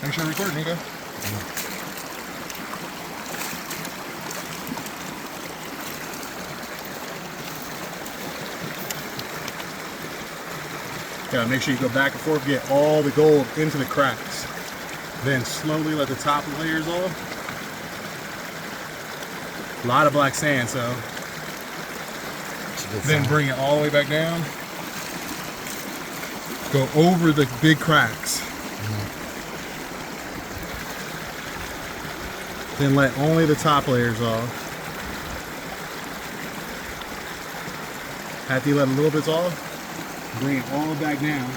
Make sure I record, Nico. Yeah, make sure you go back and forth, get all the gold into the cracks. Then slowly let the top layers off. A lot of black sand, so then bring it all the way back down. Go over the big cracks. Then let only the top layers off. After you let a little bit off, bring it all back down.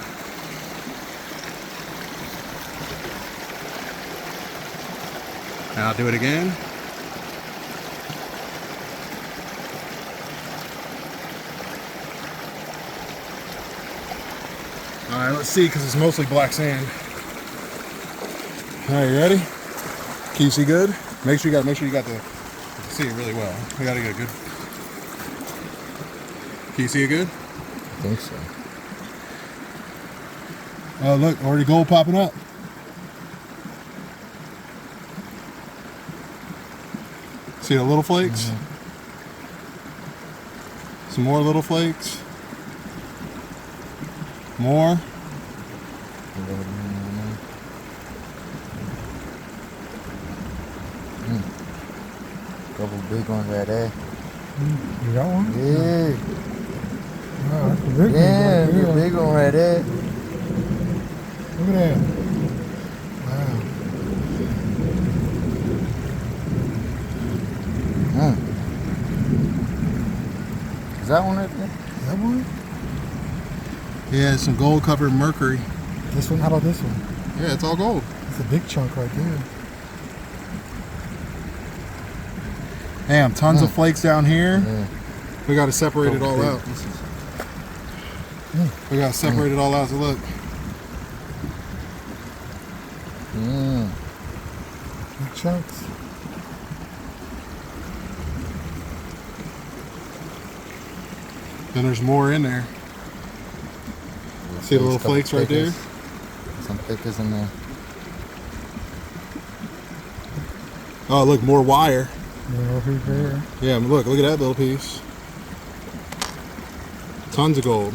And I'll do it again. All right, let's see, because it's mostly black sand. All right, you ready? Can you see good? Make sure you got the see it really well. We gotta get good. Can you see it good? I think so. Oh, look, already gold popping up. See the little flakes? Mm-hmm. Some more little flakes. More. Couple big ones right there. You got one? Yeah. Oh, that's a big one Yeah, right there. big one right there. Look at that. Wow. Is that one right there? That one? Yeah, some gold covered mercury. This one? How about this one? Yeah, it's all gold. It's a big chunk right there. Damn, tons of flakes down here. Yeah. We got to separate it all Big out. pieces. We got to separate it all out. So look, Big chunks. then there's more in there. See the little Couple flakes right there? pickers. Some pickers in there. Oh, look, more wire. Yeah, over there. Yeah, look at that little piece. Tons of gold.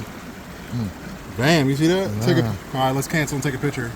Bam, you see that? Take a, all right, let's cancel and take a picture.